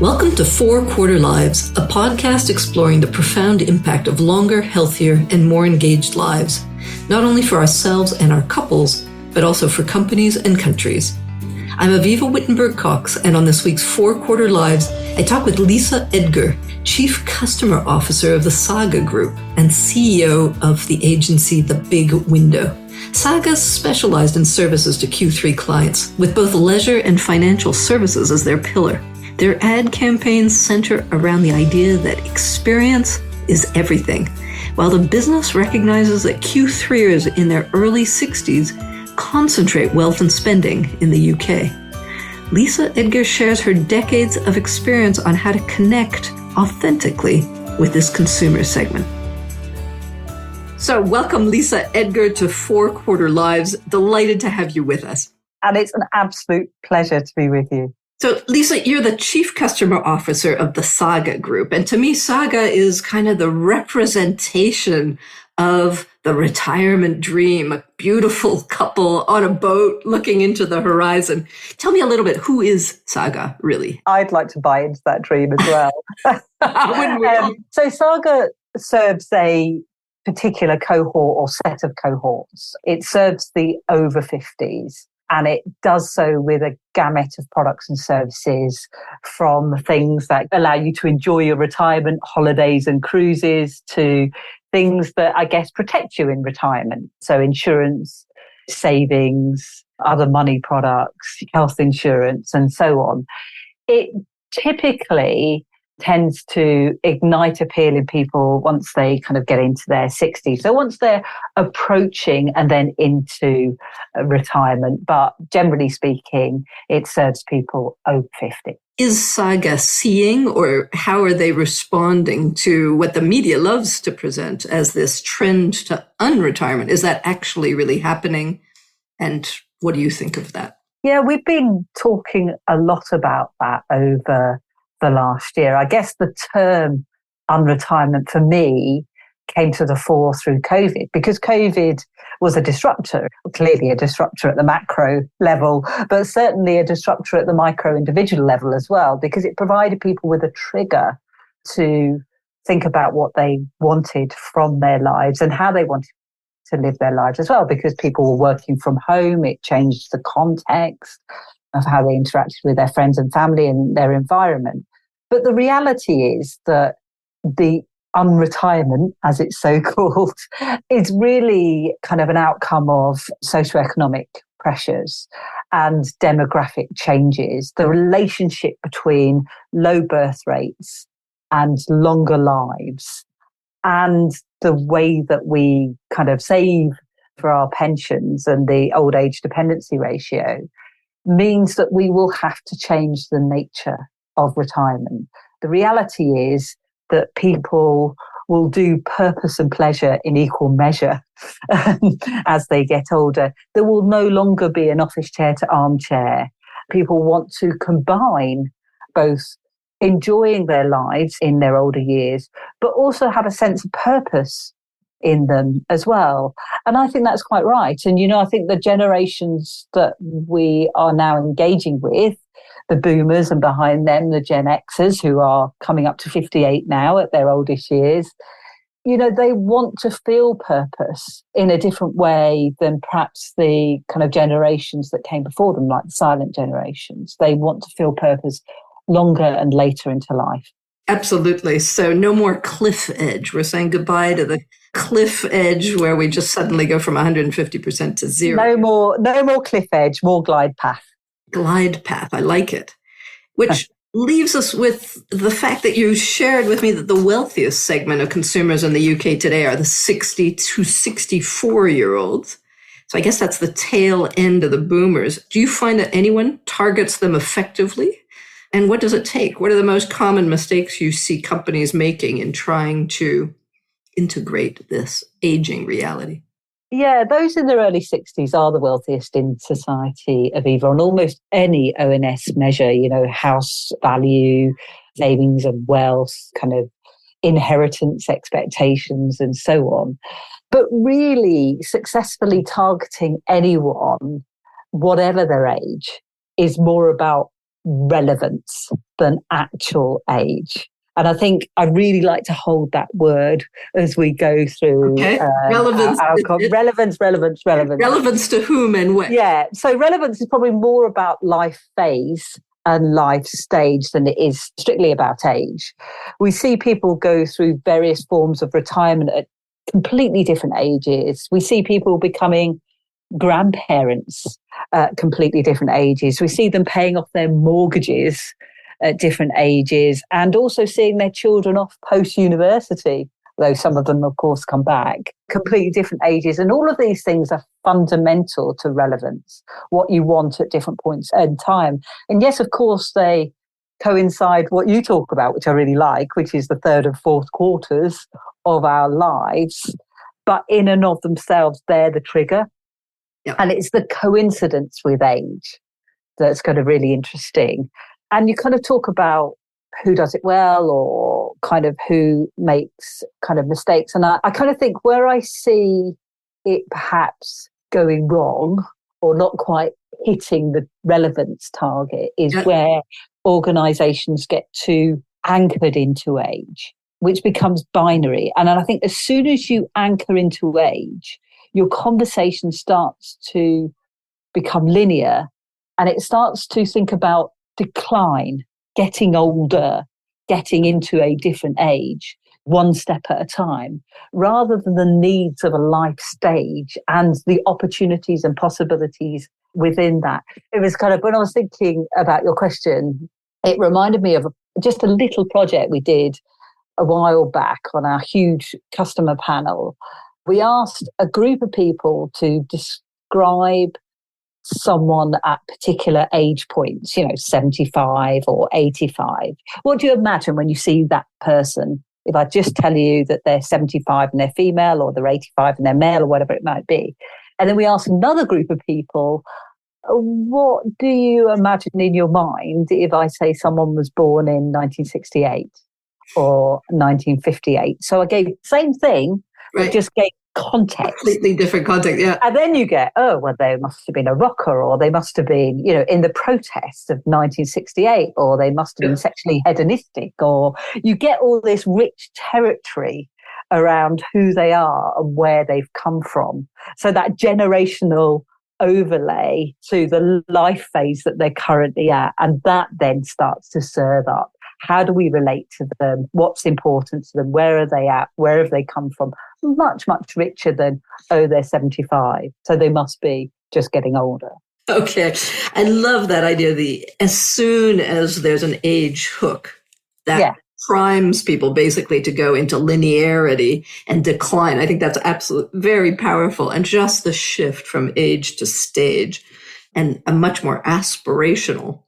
Welcome to 4 Quarter Lives, a podcast exploring the profound impact of longer, healthier, and more engaged lives, not only for ourselves and our couples, but also for companies and countries. I'm Avivah Wittenberg-Cox, and on this week's 4 Quarter Lives, I talk with Lisa Edgar, Chief Customer Officer of the Saga Group and CEO of the agency The Big Window. Saga specialized in services to Q3 clients, with both leisure and financial services as their pillar. Their ad campaigns center around the idea that experience is everything, while the business recognizes that Q3ers in their early 60s concentrate wealth and spending in the UK. Lisa Edgar shares her decades of experience on how to connect authentically with this consumer segment. So welcome, Lisa Edgar, to 4 Quarter Lives. Delighted to have you with us. And it's an absolute pleasure to be with you. So, Lisa, you're the Chief Customer Officer of the Saga Group. And to me, Saga is kind of the representation of the retirement dream, a beautiful couple on a boat looking into the horizon. Tell me a little bit, who is Saga, really? I'd like to buy into that dream as well. Wouldn't we? So Saga serves a particular cohort or set of cohorts. It serves the over 50s. And it does so with a gamut of products and services, from things that allow you to enjoy your retirement, holidays and cruises, to things that, I guess, protect you in retirement. So insurance, savings, other money products, health insurance, and so on. It typically tends to ignite appeal in people once they kind of get into their 60s. So once they're approaching and then into retirement, but generally speaking, it serves people over 50. Is Saga seeing, or how are they responding to what the media loves to present as this trend to unretirement? Is that actually really happening? And what do you think of that? Yeah, we've been talking a lot about that over the last year. I guess the term unretirement for me came to the fore through COVID, because COVID was a disruptor, clearly a disruptor at the macro level, but certainly a disruptor at the micro individual level as well, because it provided people with a trigger to think about what they wanted from their lives and how they wanted to live their lives as well, because people were working from home. It changed the context of how they interacted with their friends and family and their environment. But the reality is that the unretirement, as it's so called, is really kind of an outcome of socioeconomic pressures and demographic changes. The relationship between low birth rates and longer lives, and the way that we kind of save for our pensions and the old age dependency ratio, means that we will have to change the nature of retirement. The reality is that people will do purpose and pleasure in equal measure as they get older. There will no longer be an office chair to armchair. People want to combine both enjoying their lives in their older years, but also have a sense of purpose in them as well. And I think that's quite right. And, I think the generations that we are now engaging with, the boomers and behind them, the Gen Xers, who are coming up to 58 now at their oldest years, they want to feel purpose in a different way than perhaps the kind of generations that came before them, like the silent generations. They want to feel purpose longer and later into life. Absolutely. So no more cliff edge. We're saying goodbye to the cliff edge where we just suddenly go from 150% to zero. No more cliff edge, more glide path. Glide path. I like it. Which leaves us with the fact that you shared with me that the wealthiest segment of consumers in the UK today are the 60 to 64-year-olds. So I guess that's the tail end of the boomers. Do you find that anyone targets them effectively? And what does it take? What are the most common mistakes you see companies making in trying to integrate this aging reality? Yeah, those in their early 60s are the wealthiest in society, Aviva, on almost any ONS measure, house value, savings and wealth, kind of inheritance expectations and so on. But really successfully targeting anyone, whatever their age, is more about relevance than actual age. And I think I really like to hold that word as we go through relevance. Relevance. Relevance to whom and when. Yeah. So relevance is probably more about life phase and life stage than it is strictly about age. We see people go through various forms of retirement at completely different ages. We see people becoming grandparents at completely different ages. We see them paying off their mortgages at different ages, and also seeing their children off post-university, though some of them, of course, come back, completely different ages. And all of these things are fundamental to relevance, what you want at different points in time. And yes, of course, they coincide what you talk about, which I really like, which is the third and fourth quarters of our lives. But in and of themselves, they're the trigger. Yep. And it's the coincidence with age that's kind of really interesting. And you kind of talk about who does it well, or kind of who makes kind of mistakes. And I kind of think where I see it perhaps going wrong or not quite hitting the relevance target is where organizations get too anchored into age, which becomes binary. And I think as soon as you anchor into age, your conversation starts to become linear, and it starts to think about decline, getting older, getting into a different age, one step at a time, rather than the needs of a life stage and the opportunities and possibilities within that. It was kind of, when I was thinking about your question, it reminded me of just a little project we did a while back on our huge customer panel. We asked a group of people to describe someone at particular age points, 75 or 85. What do you imagine when you see that person? If I just tell you that they're 75 and they're female, or they're 85 and they're male, or whatever it might be. And then we asked another group of people, what do you imagine in your mind if I say someone was born in 1968 or 1958? So I gave the same thing, but just gave context. Completely different context, yeah. And then you get, well, they must have been a rocker, or they must have been, in the protests of 1968, or they must have been sexually hedonistic, or you get all this rich territory around who they are and where they've come from. So that generational overlay to the life phase that they're currently at, and that then starts to serve up. How do we relate to them? What's important to them? Where are they at? Where have they come from? Much, much richer than, they're 75, so they must be just getting older. Okay. I love that idea, as soon as there's an age hook, that primes people basically to go into linearity and decline. I think that's absolutely very powerful. And just the shift from age to stage, and a much more aspirational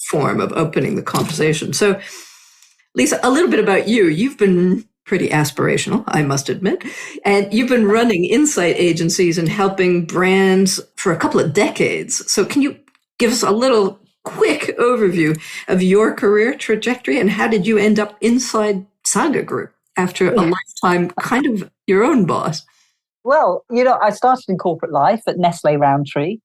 form of opening the conversation. So, Lisa, a little bit about you. You've been pretty aspirational, I must admit, and you've been running insight agencies and helping brands for a couple of decades. So can you give us a little quick overview of your career trajectory, and how did you end up inside Saga Group after a lifetime kind of your own boss? Well, I started in corporate life at Nestle Roundtree.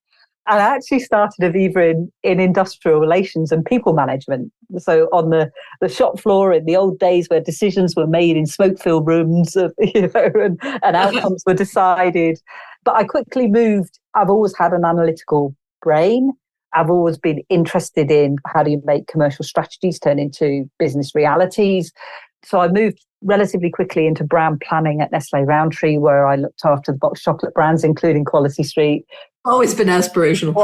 And I actually started Aviva in industrial relations and people management. So on the shop floor in the old days where decisions were made in smoke-filled rooms, and outcomes were decided. But I quickly moved. I've always had an analytical brain. I've always been interested in how do you make commercial strategies turn into business realities. So I moved relatively quickly into brand planning at Nestle Roundtree, where I looked after the boxed chocolate brands, including Quality Street. Always been aspirational.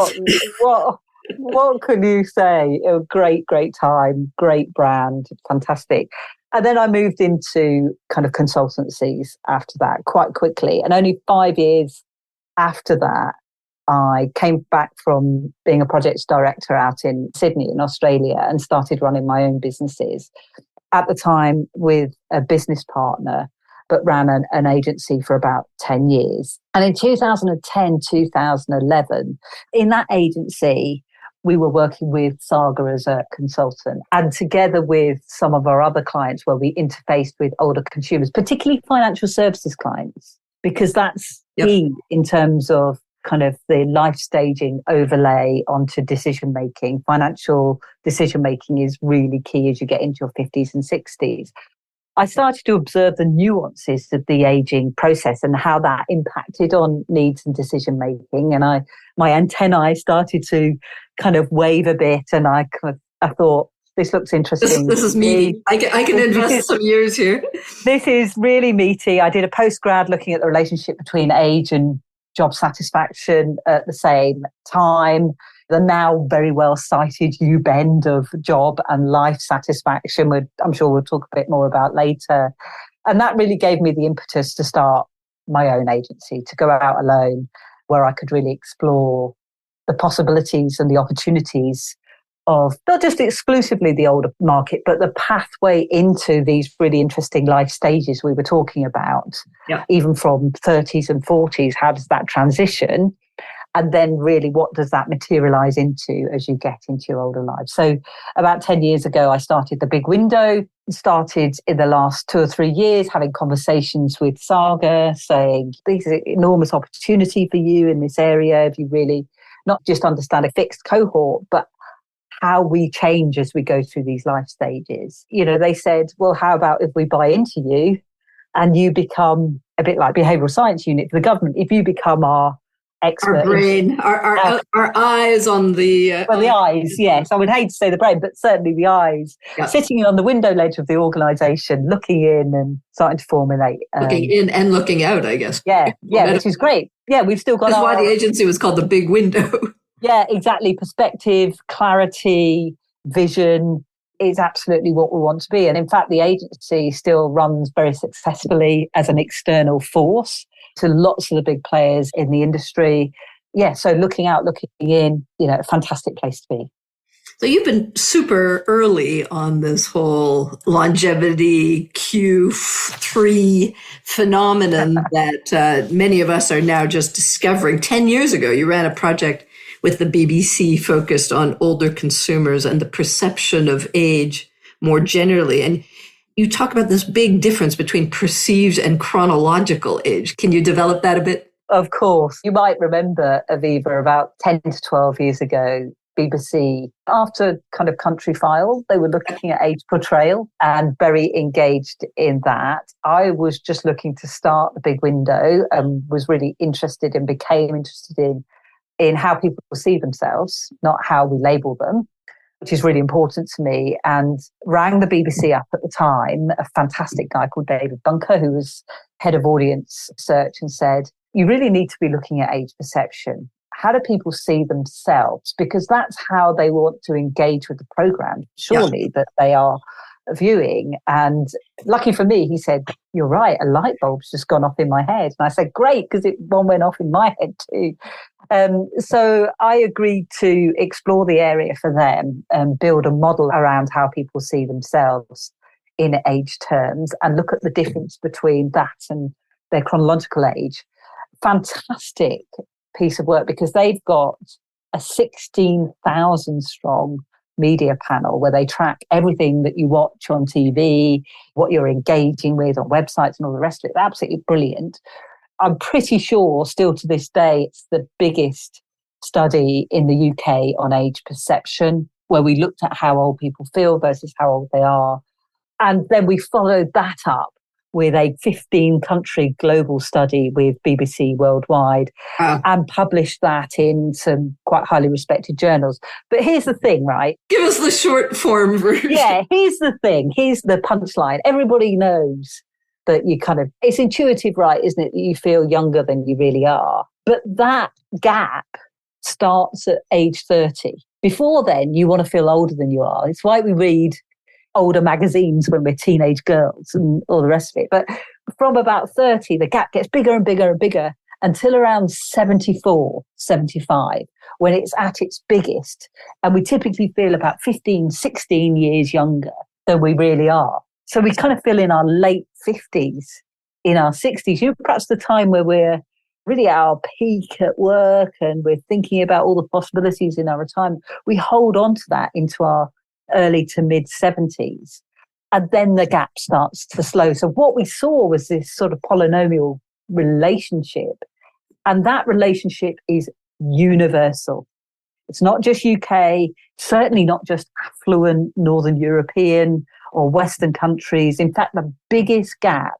What can you say? A great time, great brand, fantastic. And then I moved into kind of consultancies after that quite quickly. And only 5 years after that, I came back from being a project director out in Sydney in Australia and started running my own businesses. At the time with a business partner, but ran an agency for about 10 years. And in 2010, 2011, in that agency, we were working with Saga as a consultant, and together with some of our other clients where we interfaced with older consumers, particularly financial services clients, because that's key in terms of kind of the life staging overlay onto decision making. Financial decision making is really key as you get into your 50s and 60s. I started to observe the nuances of the aging process and how that impacted on needs and decision making. And my antennae started to kind of wave a bit, and I thought, this looks interesting. This is meaty. I can invest some years here. This is really meaty. I did a postgrad looking at the relationship between age and job satisfaction at the same time. The now very well cited U-bend of job and life satisfaction, which I'm sure we'll talk a bit more about later. And that really gave me the impetus to start my own agency, to go out alone, where I could really explore the possibilities and the opportunities of not just exclusively the older market, but the pathway into these really interesting life stages we were talking about, even from 30s and 40s. How does that transition? And then really, what does that materialize into as you get into your older life? So about 10 years ago, I started The Big Window, started in the last 2 or 3 years having conversations with Saga saying, this is an enormous opportunity for you in this area if you really not just understand a fixed cohort, but how we change as we go through these life stages. You know, they said, well, how about if we buy into you and you become a bit like behavioural science unit for the government, if you become our expert. Our brain, our eyes on the... well, the eyes, yes. I would hate to say the brain, but certainly the eyes. Yeah. Sitting on the window ledge of the organisation, looking in and starting to formulate. Looking in and looking out, I guess. Yeah, which is great. Yeah, we've still got That's why the agency was called The Big Window. Yeah, exactly. Perspective, clarity, vision is absolutely what we want to be. And in fact, the agency still runs very successfully as an external force to lots of the big players in the industry. Yeah, so looking out, looking in, a fantastic place to be. So you've been super early on this whole longevity Q3 phenomenon that many of us are now just discovering. 10 years ago, you ran a project with the BBC focused on older consumers and the perception of age more generally. And you talk about this big difference between perceived and chronological age. Can you develop that a bit? Of course. You might remember, Aviva, about 10 to 12 years ago, BBC, after kind of Country File, they were looking at age portrayal and very engaged in that. I was just looking to start The Big Window and was really interested and became interested in how people see themselves, not how we label them, which is really important to me, and rang the BBC up at the time, a fantastic guy called David Bunker, who was head of audience search, and said, you really need to be looking at age perception. How do people see themselves? Because that's how they want to engage with the programme, surely, that they are viewing. And lucky for me, he said, you're right, a light bulb's just gone off in my head. And I said, great, because one went off in my head too. So I agreed to explore the area for them and build a model around how people see themselves in age terms and look at the difference between that and their chronological age. Fantastic piece of work, because they've got a 16,000 strong media panel where they track everything that you watch on TV, what you're engaging with on websites and all the rest of it. Absolutely brilliant. I'm pretty sure still to this day it's the biggest study in the UK on age perception, where we looked at how old people feel versus how old they are. And then we followed that up with a 15-country global study with BBC Worldwide and published that in some quite highly respected journals. But here's the thing, right? Give us the short form version. Yeah, here's the thing. Here's the punchline. Everybody knows that it's intuitive, right, isn't it, that you feel younger than you really are. But that gap starts at age 30. Before then, you want to feel older than you are. It's why we read older magazines when we're teenage girls and all the rest of it. But from about 30, the gap gets bigger and bigger and bigger until around 74, 75, when it's at its biggest. And we typically feel about 15, 16 years younger than we really are. So we kind of feel in our late 50s, in our 60s, perhaps the time where we're really at our peak at work and we're thinking about all the possibilities in our retirement. We hold on to that into our early to mid 70s. And then the gap starts to slow. So what we saw was this sort of polynomial relationship And that relationship is universal. It's not just UK, certainly not just affluent Northern European or Western countries. In fact, the biggest gap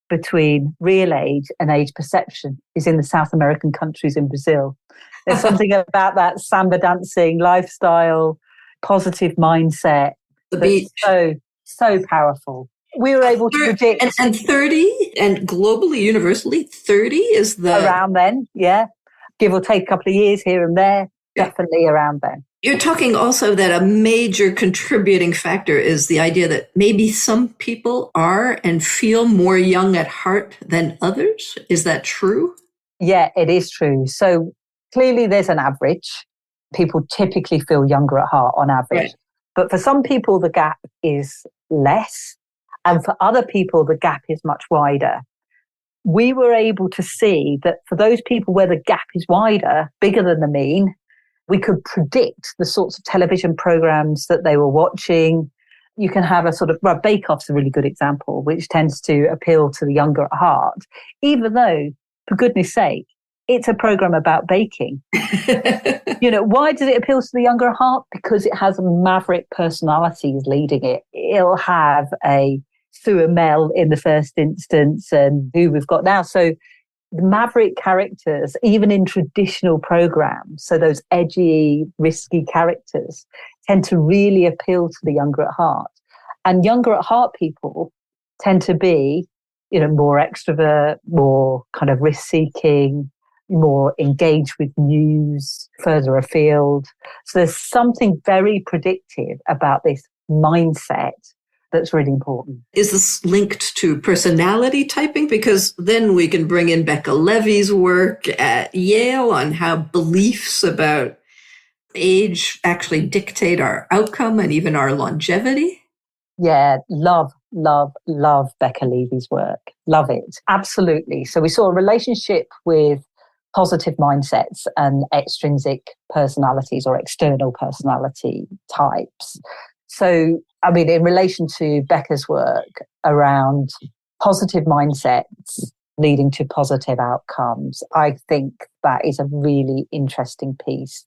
between real age and age perception is in the South American countries in Brazil. There's something about that samba dancing lifestyle, positive mindset. The beach. So powerful. We were able to predict. And 30, and globally, universally, 30 is the... Around then, yeah. Give or take a couple of years here and there, definitely around then. You're talking also that a major contributing factor is the idea that maybe some people are and feel more young at heart than others. Is that true? Yeah, it is true. So clearly there's an average. People typically feel younger at heart on average. Right. But for some people, the gap is less. And for other people, the gap is much wider. We were able to see that for those people where the gap is wider, bigger than the mean, we could predict the sorts of television programs that they were watching. You can have a sort of, well, Bake Off's a really good example, which tends to appeal to the younger at heart, even though, for goodness sake, it's a program about baking. Why does it appeal to the younger at heart? Because it has maverick personalities leading it. It'll have a Sue and Mel in the first instance and who we've got now. So the maverick characters, even in traditional programs, so those edgy, risky characters tend to really appeal to the younger at heart. And younger at heart people tend to be, more extrovert, more kind of risk-seeking, more engaged with news, further afield. So there's something very predictive about this mindset that's really important. Is this linked to personality typing? Because then we can bring in Becca Levy's work at Yale on how beliefs about age actually dictate our outcome and even our longevity. Yeah, love Becca Levy's work. Love it. Absolutely. So we saw a relationship with positive mindsets and extrinsic personalities or external personality types. So, in relation to Becca's work around positive mindsets leading to positive outcomes, I think that is a really interesting piece.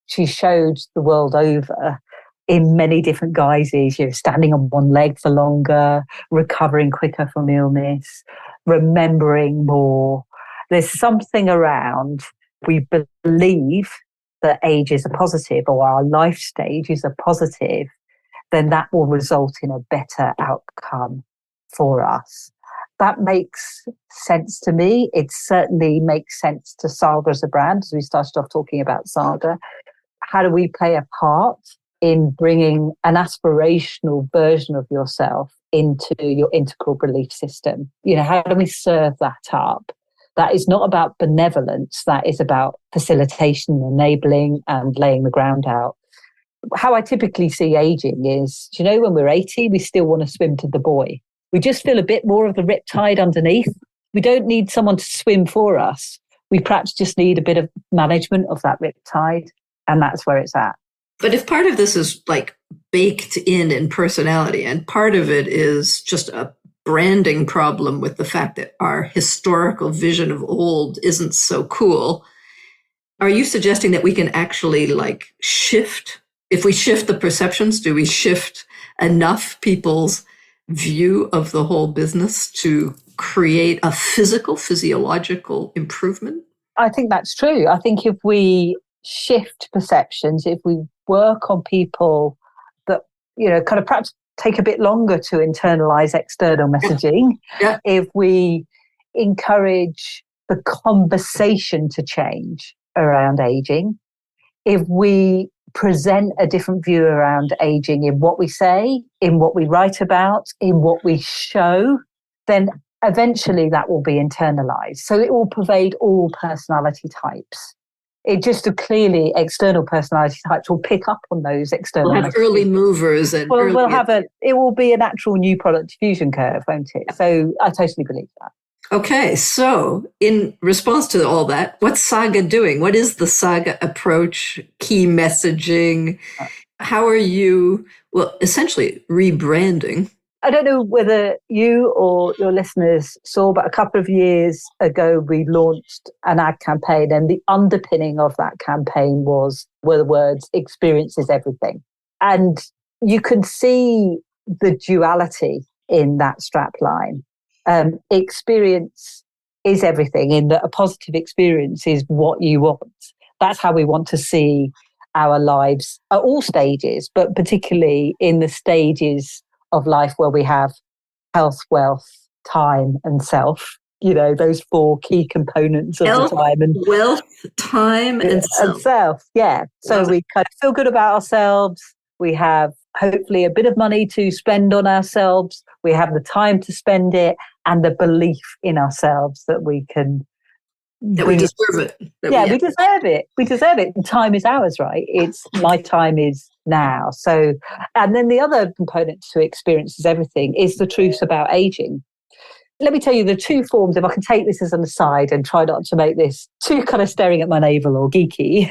She showed the world over in many different guises, standing on one leg for longer, recovering quicker from illness, remembering more. There's something around, we believe that age is a positive or our life stage is a positive, then that will result in a better outcome for us. That makes sense to me. It certainly makes sense to Saga as a brand, as we started off talking about Saga. How do we play a part in bringing an aspirational version of yourself into your integral belief system? How do we serve that up? That is not about benevolence. That is about facilitation, enabling, and laying the ground out. How I typically see aging is, when we're 80, we still want to swim to the buoy. We just feel a bit more of the riptide underneath. We don't need someone to swim for us. We perhaps just need a bit of management of that riptide, and that's where it's at. But if part of this is like baked in personality, and part of it is just a branding problem with the fact that our historical vision of old isn't so cool, are you suggesting that we can actually shift? If we shift the perceptions, do we shift enough people's view of the whole business to create a physiological improvement? I think that's true. I think if we shift perceptions, if we work on people that, kind of perhaps take a bit longer to internalize external messaging, if we encourage the conversation to change around aging, if we present a different view around aging in what we say, in what we write about, in what we show, then eventually that will be internalized. So it will pervade all personality types. It just clearly external personality types will pick up on those external. We'll have early movers and it will be a natural new product diffusion curve, won't it? So I totally believe that. Okay, so in response to all that, what's Saga doing? What is the Saga approach, key messaging? How are you, essentially rebranding I don't know whether you or your listeners saw, but a couple of years ago, we launched an ad campaign, and the underpinning of that campaign were the words, "Experience is everything." And you can see the duality in that strapline. Experience is everything, in that a positive experience is what you want. That's how we want to see our lives at all stages, but particularly in the stages of life where we have health, wealth, time, and self. Those four key components of Health, the time. And wealth, time, and self. Yeah. So we kind of feel good about ourselves. We have hopefully a bit of money to spend on ourselves. We have the time to spend it, and the belief in ourselves that we can. That we deserve it. We deserve it. We deserve it. The time is ours, right? It's my time is now. So, and then the other component to experience is everything is the truth about aging. Let me tell you the two forms, if I can take this as an aside and try not to make this too kind of staring at my navel or geeky.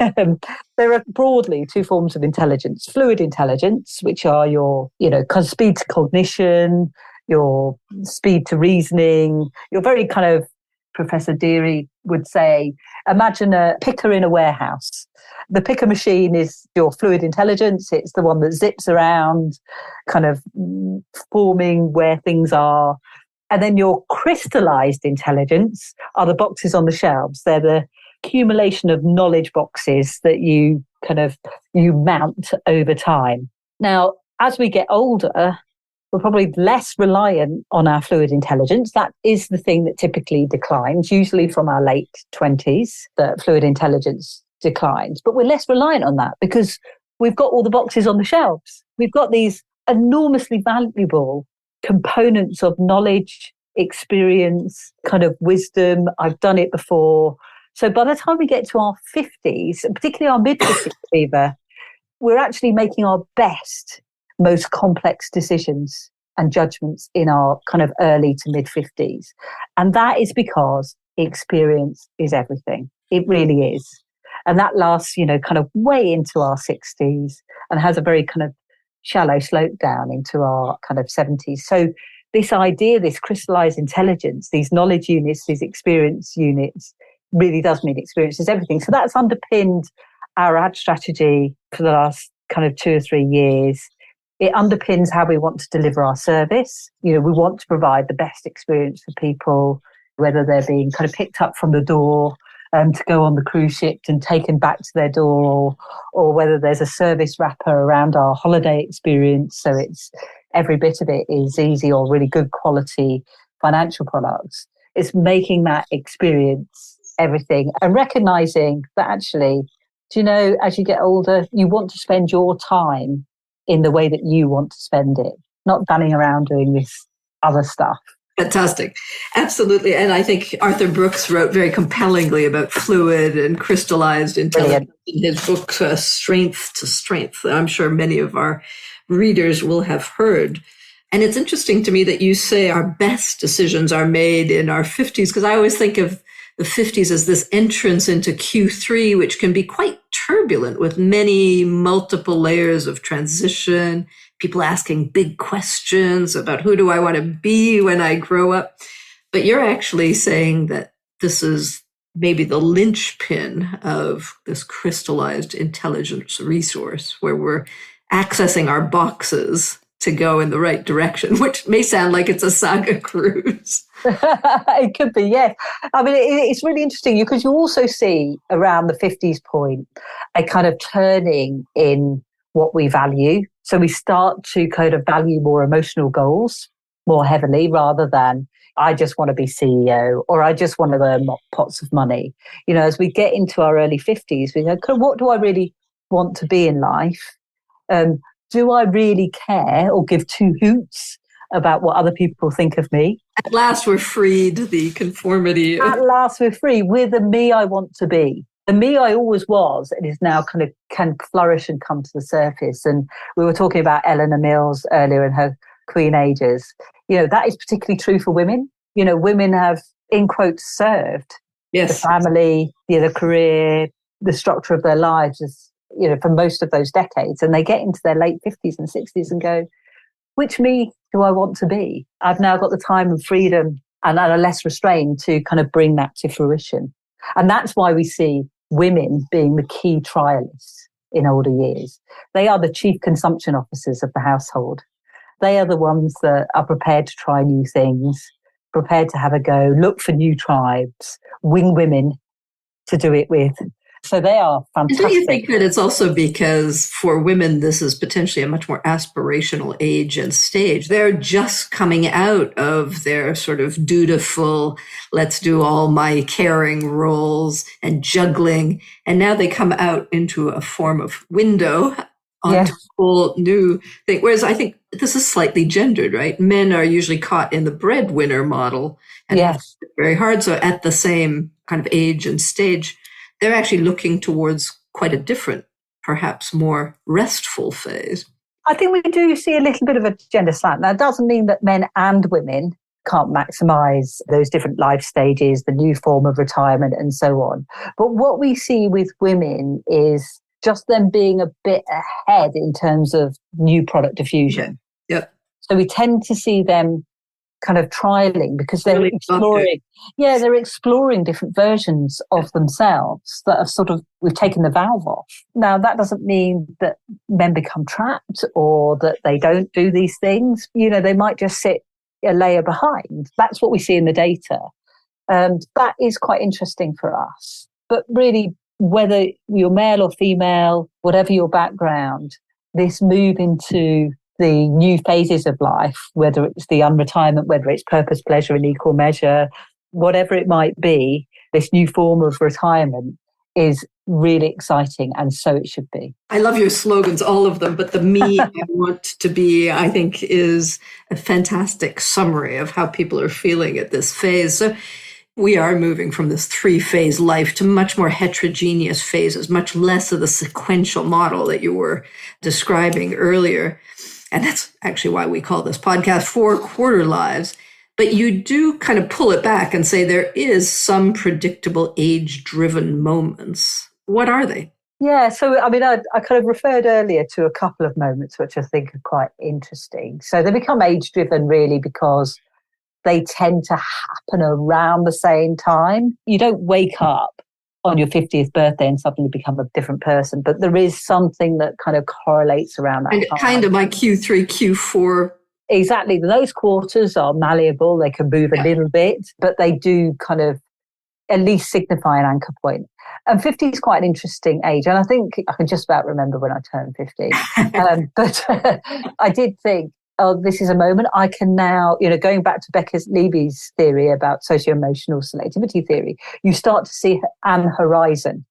There are broadly two forms of intelligence: fluid intelligence, which are your, kind of speed to cognition, your speed to reasoning, your very kind of, Professor Deary would say, imagine a picker in a warehouse. The picker machine is your fluid intelligence. It's the one that zips around, kind of forming where things are. And then your crystallized intelligence are the boxes on the shelves. They're the accumulation of knowledge boxes that you mount over time. Now, as we get older, we're probably less reliant on our fluid intelligence. That is the thing that typically declines, usually from our late 20s, that fluid intelligence declines. But we're less reliant on that because we've got all the boxes on the shelves. We've got these enormously valuable components of knowledge, experience, kind of wisdom. I've done it before. So by the time we get to our 50s, and particularly our mid-50s, Aviva, we're actually making our best, most complex decisions and judgments in our kind of early to mid 50s. And that is because experience is everything. It really is. And that lasts, kind of way into our 60s and has a very kind of shallow slope down into our kind of 70s. So this idea, this crystallized intelligence, these knowledge units, these experience units, really does mean experience is everything. So that's underpinned our ad strategy for the last kind of 2 or 3 years. It underpins how we want to deliver our service. We want to provide the best experience for people, whether they're being kind of picked up from the door to go on the cruise ship and taken back to their door, or whether there's a service wrapper around our holiday experience. So it's every bit of it is easy or really good quality financial products. It's making that experience everything and recognizing that actually, as you get older, you want to spend your time in the way that you want to spend it, not running around doing this other stuff. Fantastic. Absolutely. And I think Arthur Brooks wrote very compellingly about fluid and crystallized intelligence in his book, Strength to Strength. I'm sure many of our readers will have heard. And it's interesting to me that you say our best decisions are made in our 50s, because I always think of the 50s as this entrance into Q3, which can be quite turbulent with many multiple layers of transition, people asking big questions about who do I want to be when I grow up. But you're actually saying that this is maybe the linchpin of this crystallized intelligence resource where we're accessing our boxes to go in the right direction, which may sound like it's a Saga cruise. It could be, yes. I mean, it's really interesting because you also see around the 50s point a kind of turning in what we value. So we start to kind of value more emotional goals more heavily rather than I just want to be CEO or I just want to earn pots of money. As we get into our early 50s, we go, what do I really want to be in life? Do I really care or give two hoots about what other people think of me? At last we're freed the conformity. At last we're free. We're the me I want to be. The me I always was and is now kind of can flourish and come to the surface. And we were talking about Eleanor Mills earlier in her Queen Ages. That is particularly true for women. Women have, in quotes, served the family, the career, the structure of their lives as for most of those decades, and they get into their late 50s and 60s and go, which me do I want to be? I've now got the time and freedom and are less restrained to kind of bring that to fruition. And that's why we see women being the key trialists in older years. They are the chief consumption officers of the household. They are the ones that are prepared to try new things, prepared to have a go, look for new tribes, wing women to do it with. So they are fantastic. And do you think that it's also because for women, this is potentially a much more aspirational age and stage? They're just coming out of their sort of dutiful, let's do all my caring roles and juggling. And now they come out into a form of window onto a whole new thing. Whereas I think this is slightly gendered, right? Men are usually caught in the breadwinner model and have to work very hard. So at the same kind of age and stage, they're actually looking towards quite a different, perhaps more restful phase. I think we do see a little bit of a gender slant. That doesn't mean that men and women can't maximize those different life stages, the new form of retirement and so on. But what we see with women is just them being a bit ahead in terms of new product diffusion. Yeah. So we tend to see them kind of trialing because they're exploring. Yeah, they're exploring different versions of themselves that have sort of, we've taken the valve off. Now, that doesn't mean that men become trapped or that they don't do these things. You know, they might just sit a layer behind. That's what we see in the data. That is quite interesting for us. But really, whether you're male or female, whatever your background, this move into the new phases of life, whether it's the unretirement, whether it's purpose, pleasure in equal measure, whatever it might be, this new form of retirement is really exciting, and so it should be. I love your slogans, all of them, but the me I want to be, I think, is a fantastic summary of how people are feeling at this phase. So we are moving from this 3-phase life to much more heterogeneous phases, much less of the sequential model that you were describing earlier. And that's actually why we call this podcast 4 Quarter Lives. But you do kind of pull it back and say there is some predictable age-driven moments. What are they? Yeah, so I mean, I kind of referred earlier to a couple of moments which I think are quite interesting. So they become age-driven really because they tend to happen around the same time. You don't wake up on your 50th birthday and suddenly become a different person, but there is something that kind of correlates around that and time. Kind of like Q3, Q4. Exactly. Those quarters are malleable. They can move a little bit, but they do kind of at least signify an anchor point. And 50 is quite an interesting age. And I think I can just about remember when I turned 50. But I did think, oh, this is a moment I can now, you know, going back to Becker-Levy's theory about socio-emotional selectivity theory, you start to see an horizon.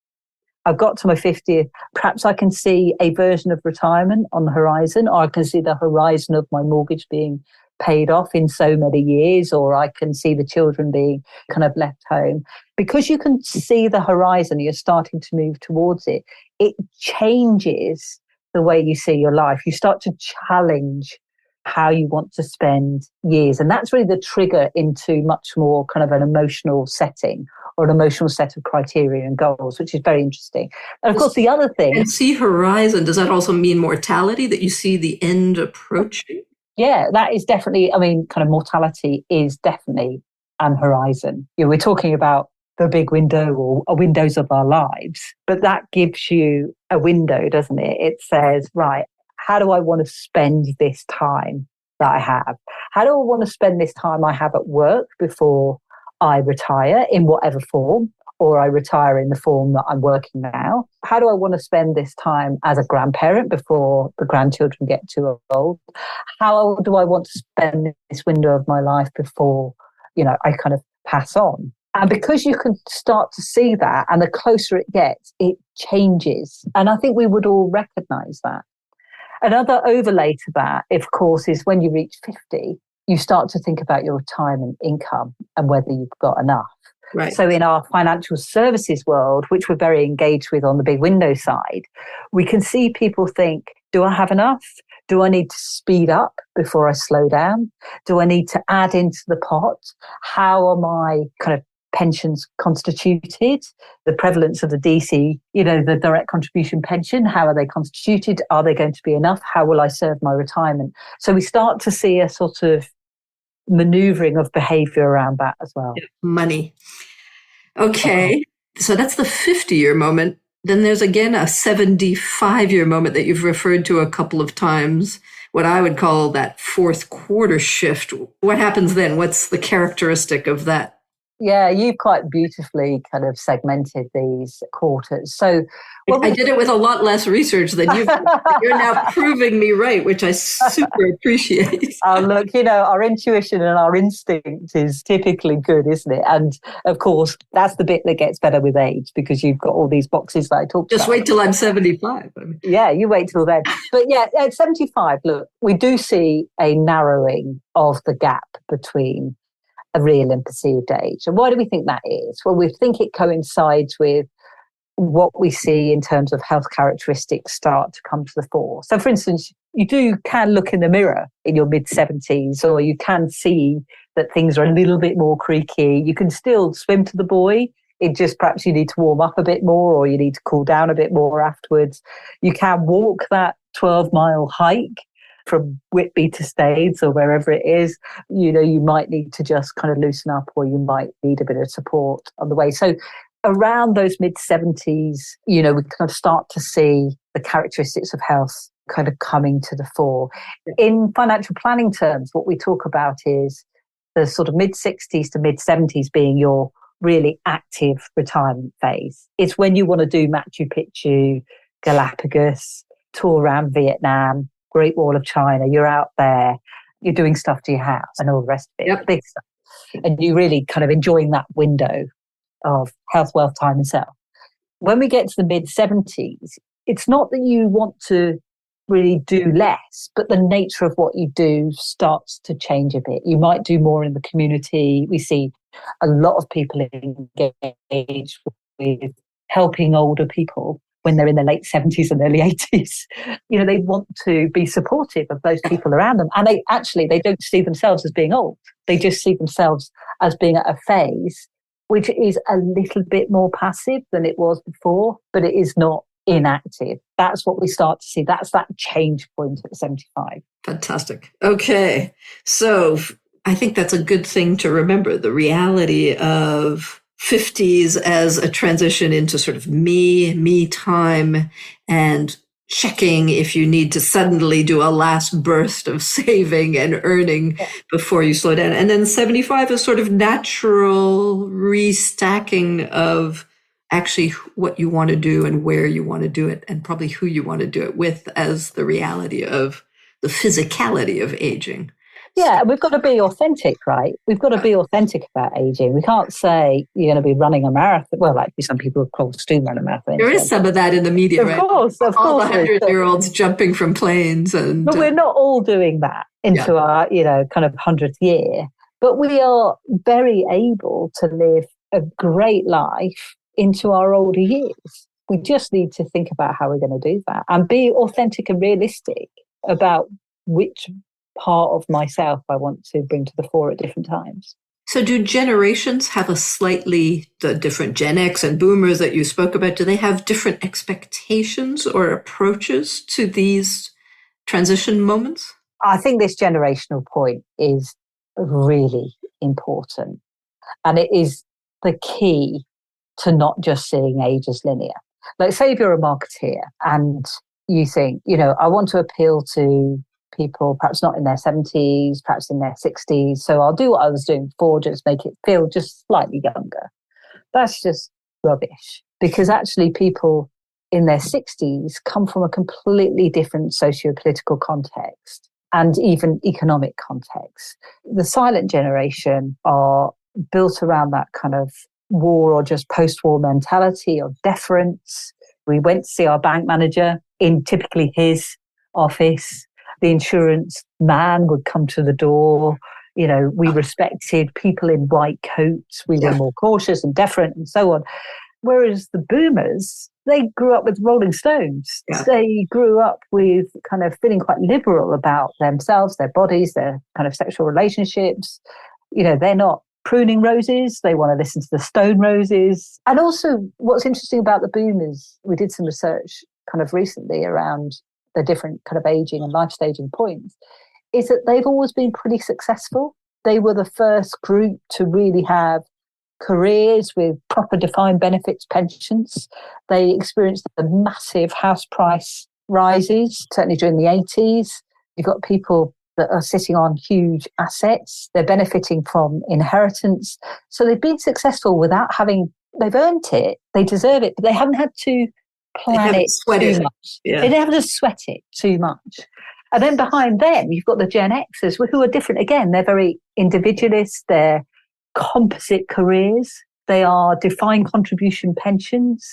I've got to my 50th, perhaps I can see a version of retirement on the horizon, or I can see the horizon of my mortgage being paid off in so many years, or I can see the children being kind of left home. Because you can see the horizon, you're starting to move towards it, it changes the way you see your life. You start to challenge how you want to spend years. And that's really the trigger into much more kind of an emotional setting or an emotional set of criteria and goals, which is very interesting. And of course, the other thing... And see horizon, does that also mean mortality, that you see the end approaching? Yeah, that is definitely, I mean, kind of mortality is definitely an horizon. You know, we're talking about the big window or windows of our lives, but that gives you a window, doesn't it? It says, right, how do I want to spend this time that I have? How do I want to spend this time I have at work before I retire in whatever form, or I retire in the form that I'm working now? How do I want to spend this time as a grandparent before the grandchildren get too old? How do I want to spend this window of my life before, you know, I kind of pass on? And because you can start to see that, and the closer it gets, it changes. And I think we would all recognize that. Another overlay to that, of course, is when you reach 50, you start to think about your retirement income and whether you've got enough. Right. So in our financial services world, which we're very engaged with on the big window side, we can see people think, do I have enough? Do I need to speed up before I slow down? Do I need to add into the pot? How am I kind of pensions constituted, the prevalence of the DC, the direct contribution pension, how are they constituted? Are they going to be enough? How will I serve my retirement? So we start to see a sort of maneuvering of behavior around that as well. Yeah, money. Okay. So that's the 50-year moment. Then there's again a 75-year moment that you've referred to a couple of times, what I would call that fourth quarter shift. What happens then? What's the characteristic of that? Yeah, you've quite beautifully kind of segmented these quarters. So I did it with a lot less research than you've done. You're now proving me right, which I super appreciate. Look, our intuition and our instinct is typically good, isn't it? And of course, that's the bit that gets better with age, because you've got all these boxes that I talked about. Just wait till I'm 75. Yeah, you wait till then. But yeah, at 75, look, we do see a narrowing of the gap between a real and perceived age. And why do we think that is? Well, we think it coincides with what we see in terms of health characteristics start to come to the fore. So, for instance, you can look in the mirror in your mid-70s, or you can see that things are a little bit more creaky. You can still swim to the buoy. It just perhaps you need to warm up a bit more, or you need to cool down a bit more afterwards. You can walk that 12-mile hike from Whitby to Staines or wherever it is. You might need to just kind of loosen up, or you might need a bit of support on the way. So around those mid-70s, we kind of start to see the characteristics of health kind of coming to the fore. In financial planning terms, what we talk about is the sort of mid-60s to mid-70s being your really active retirement phase. It's when you want to do Machu Picchu, Galapagos, tour around Vietnam, Great Wall of China. You're out there, you're doing stuff to your house and all the rest of it, yep. Big stuff. And you're really kind of enjoying that window of health, wealth, time and self. When we get to the mid-70s, it's not that you want to really do less, but the nature of what you do starts to change a bit. You might do more in the community. We see a lot of people engage with helping older people when they're in their late 70s and early 80s. They want to be supportive of those people around them. And they don't see themselves as being old. They just see themselves as being at a phase which is a little bit more passive than it was before, but it is not inactive. That's what we start to see. That's that change point at 75. Fantastic. Okay. So I think that's a good thing to remember, the reality of 50s as a transition into sort of me time, and checking if you need to suddenly do a last burst of saving and earning before you slow down. And then 75 is sort of natural restacking of actually what you want to do and where you want to do it, and probably who you want to do it with, as the reality of the physicality of aging. Yeah, we've got to be authentic, right? We've got to be authentic about aging. We can't say you're going to be running a marathon. Well, actually, some people, of course, do run a marathon. There is some of that in the media, right? Of course. All the 100-year-olds jumping from planes. But we're not all doing that into our, kind of 100th year. But we are very able to live a great life into our older years. We just need to think about how we're going to do that and be authentic and realistic about which part of myself I want to bring to the fore at different times. So do generations have the different Gen X and boomers that you spoke about, do they have different expectations or approaches to these transition moments? I think this generational point is really important. And it is the key to not just seeing age as linear. Like, say if you're a marketeer and you think, I want to appeal to people perhaps not in their 70s, perhaps in their 60s. So I'll do what I was doing before, just make it feel just slightly younger. That's just rubbish, because actually people in their 60s come from a completely different socio-political context and even economic context. The silent generation are built around that kind of war or just post-war mentality of deference. We went to see our bank manager in typically his office. The insurance man would come to the door. We respected people in white coats. We were more cautious and deferent and so on. Whereas the boomers, they grew up with Rolling Stones. Yeah. They grew up with kind of feeling quite liberal about themselves, their bodies, their kind of sexual relationships. They're not pruning roses. They want to listen to the stone roses. And also what's interesting about the boomers, we did some research kind of recently around the different kind of aging and life staging points, is that they've always been pretty successful. They were the first group to really have careers with proper defined benefits pensions. They experienced the massive house price rises, certainly during the 80s. You've got people that are sitting on huge assets. They're benefiting from inheritance. So they've been successful without having, they've earned it, they deserve it, but they haven't had to plan it too much. Yeah. They don't have to sweat it too much. And then behind them, you've got the Gen Xers who are different again. They're very individualist. They're composite careers. They are defined contribution pensions.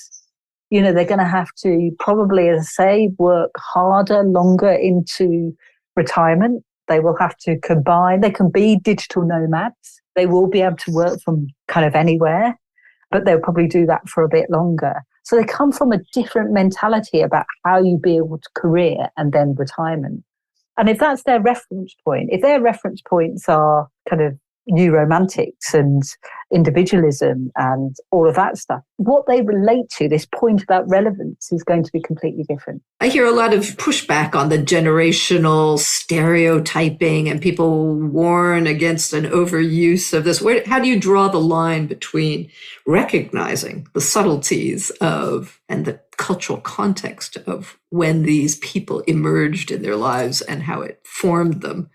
You know, they're going to have to probably, as I say, work harder, longer into retirement. They will have to combine. They can be digital nomads. They will be able to work from kind of anywhere, but they'll probably do that for a bit longer. So they come from a different mentality about how you build career and then retirement. And if that's their reference point, if their reference points are kind of new romantics and individualism and all of that stuff, what they relate to, this point about relevance, is going to be completely different. I hear a lot of pushback on the generational stereotyping, and people warn against an overuse of this. How do you draw the line between recognizing the subtleties of and the cultural context of when these people emerged in their lives and how it formed them,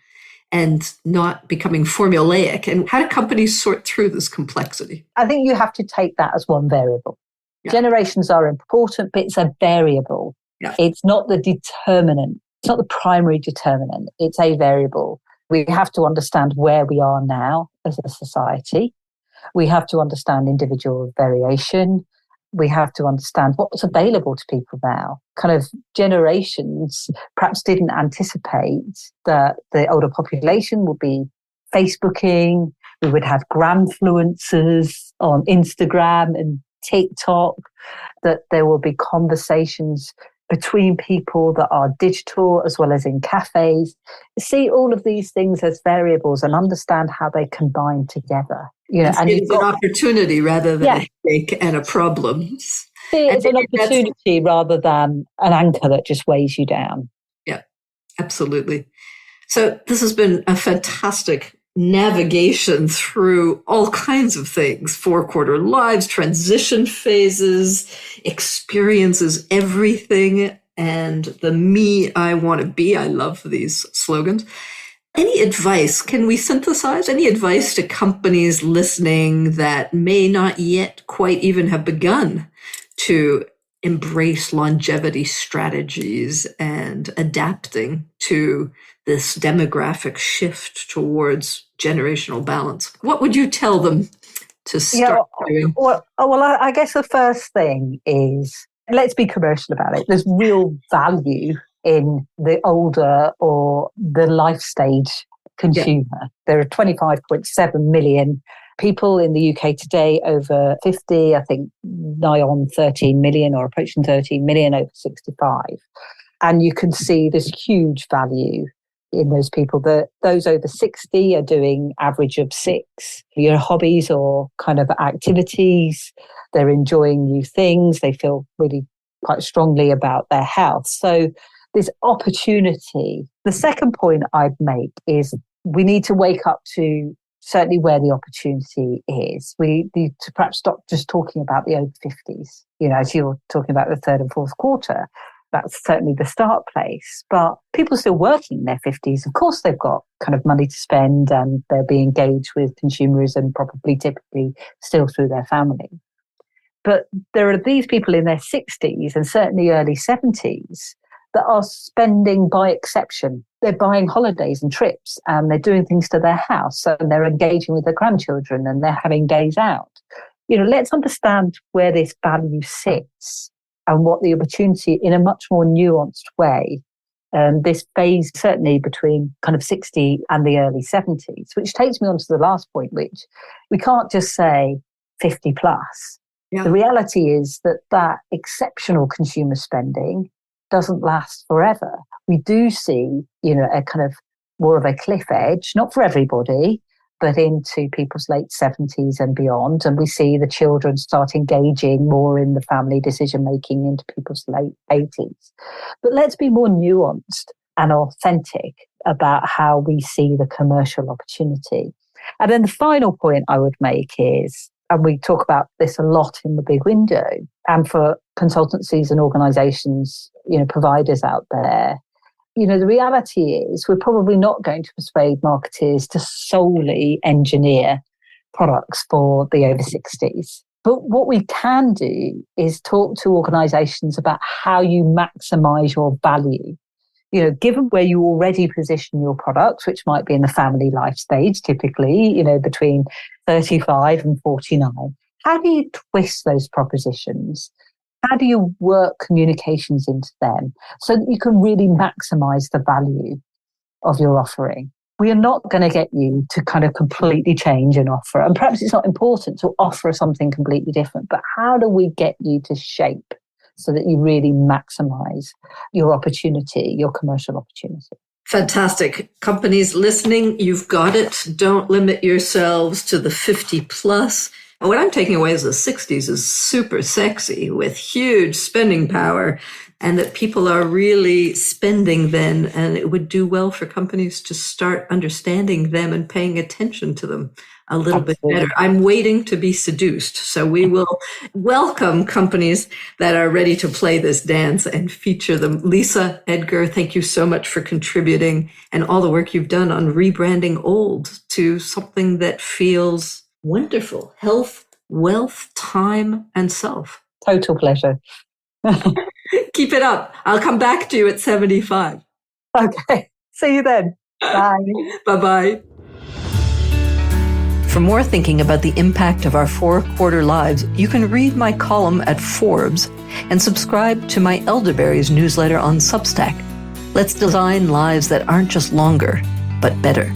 and not becoming formulaic? And how do companies sort through this complexity? I think you have to take that as one variable. Yeah. Generations are important, but it's a variable. Yeah. It's not the determinant. It's not the primary determinant. It's a variable. We have to understand where we are now as a society. We have to understand individual variation. We have to understand what's available to people now. Kind of generations perhaps didn't anticipate that the older population would be Facebooking. We would have gramfluencers on Instagram and TikTok, that there will be conversations between people that are digital as well as in cafes. See all of these things as variables and understand how they combine together. You know, and it's an opportunity rather than a stake and a problem. It's an opportunity rather than an anchor that just weighs you down. Yeah, absolutely. So this has been a fantastic navigation through all kinds of things: 4-quarter lives, transition phases, experiences, everything, and the me I want to be. I love these slogans. Any advice? Can we synthesize any advice to companies listening that may not yet quite even have begun to embrace longevity strategies and adapting to this demographic shift towards generational balance? What would you tell them to start doing? Well, I guess the first thing is, let's be commercial about it. There's real value in the older or the life stage consumer. Yeah. There are 25.7 million people in the UK today over 50, I think nigh on 13 million or approaching 13 million over 65. And you can see this huge value in those people. Those over 60 are doing average of 6 hobbies or kind of activities. They're enjoying new things. They feel really quite strongly about their health. So this opportunity. The second point I'd make is we need to wake up to certainly where the opportunity is. We need to perhaps stop just talking about the over 50s. You know, as you're talking about the third and fourth quarter, that's certainly the start place. But people still working in their 50s, of course, they've got kind of money to spend and they'll be engaged with consumerism, probably typically still through their family. But there are these people in their 60s and certainly early 70s that are spending by exception. They're buying holidays and trips and they're doing things to their house and they're engaging with their grandchildren and they're having days out. You know, let's understand where this value sits and what the opportunity in a much more nuanced way. This phase certainly between kind of 60 and the early 70s, which takes me on to the last point, which we can't just say 50 plus. Yeah. The reality is that exceptional consumer spending doesn't last forever. We do see, you know, a kind of more of a cliff edge, not for everybody, but into people's late 70s and beyond. And we see the children start engaging more in the family decision-making into people's late 80s. But let's be more nuanced and authentic about how we see the commercial opportunity. And then the final point I would make is, and we talk about this a lot in the big window, and for consultancies and organizations, providers out there, the reality is we're probably not going to persuade marketers to solely engineer products for the over 60s. But what we can do is talk to organizations about how you maximize your value. Given where you already position your products, which might be in the family life stage, typically, between 35 and 49, how do you twist those propositions? How do you work communications into them so that you can really maximize the value of your offering? We are not going to get you to kind of completely change an offer. And perhaps it's not important to offer something completely different, but how do we get you to shape so that you really maximize your opportunity, your commercial opportunity? Fantastic. Companies listening, you've got it. Don't limit yourselves to the 50 plus. What I'm taking away is the 60s is super sexy with huge spending power, and that people are really spending then, and it would do well for companies to start understanding them and paying attention to them a little bit better. I'm waiting to be seduced. So we will welcome companies that are ready to play this dance and feature them. Lisa Edgar, thank you so much for contributing and all the work you've done on rebranding old to something that feels wonderful. Health, wealth, time, and self. Total pleasure. Keep it up. I'll come back to you at 75. Okay. See you then. Bye. Bye-bye. For more thinking about the impact of our 4-quarter lives, you can read my column at Forbes and subscribe to my Elderberries newsletter on Substack. Let's design lives that aren't just longer, but better.